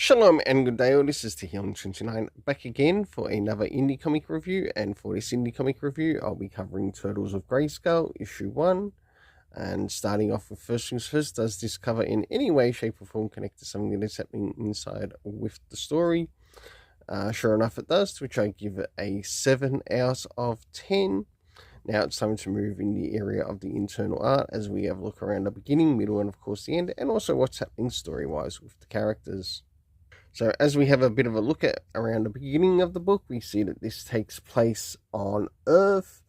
Shalom and good day all, this is Tahion29 back again for another indie comic review, and for this indie comic review I'll be covering Turtles of Grayskull issue 1, and starting off with first things first, does this cover in any way, shape or form connect to something that is happening inside with the story? Sure enough it does, to which I give it a 7 out of 10. Now it's time to move in the area of the internal art as we have a look around the beginning, middle and of course the end, and also what's happening story-wise with the characters. So as we have a bit of a look at around the beginning of the book, we see that this takes place on Earth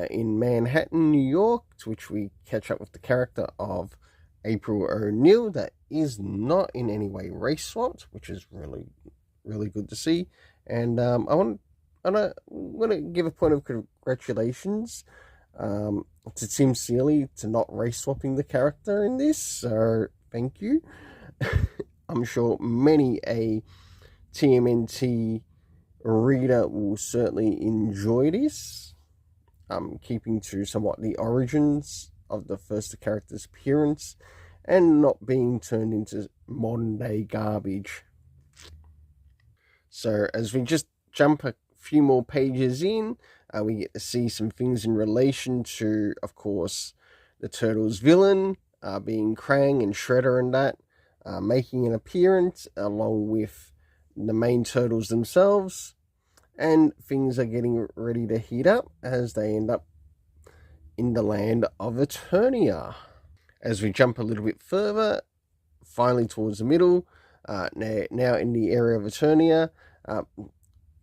in Manhattan, New York, to which we catch up with the character of April O'Neil that is not in any way race swapped, which is really good to see. And I want to give a point of congratulations to Tim Seeley to not race swapping the character in this, so thank you. I'm sure many a TMNT reader will certainly enjoy this, keeping to somewhat the origins of the first character's appearance and not being turned into modern day garbage. So as we just jump a few more pages in, we get to see some things in relation to, of course, the Turtles villain, being Krang and Shredder and that, making an appearance along with the main turtles themselves, and things are getting ready to heat up as they end up in the land of Eternia. As we jump a little bit further, finally towards the middle, now in the area of Eternia,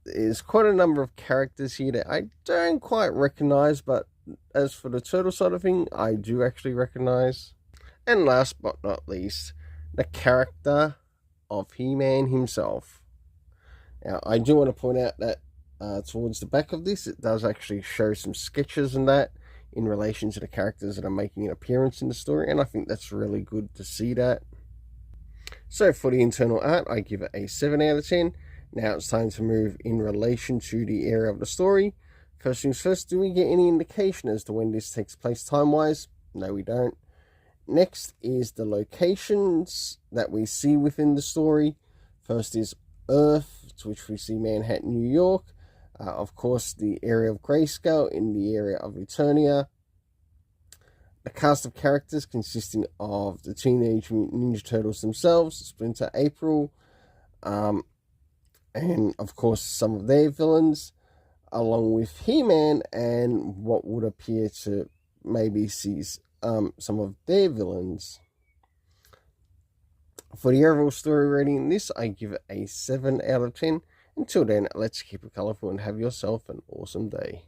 there's quite a number of characters here that I don't quite recognize, but as for the turtle side of thing, I do actually recognize. And last but not least, the character of He-Man himself. Now, I do want to point out that towards the back of this, it does actually show some sketches and that in relation to the characters that are making an appearance in the story, and I think that's really good to see that. So for the internal art, I give it a 7 out of 10. Now it's time to move in relation to the area of the story. First things first, do we get any indication as to when this takes place time-wise? No, we don't. Next is the locations that we see within the story. First is Earth, to which we see Manhattan, New York. Of course, the area of Grayskull in the area of Eternia. The cast of characters consisting of the Teenage Mutant Ninja Turtles themselves, Splinter, April, and of course some of their villains, along with He-Man and what would appear to maybe see some of their villains. For the overall story rating in this, I give it a 7 out of 10. Until then, let's keep it colourful and have yourself an awesome day.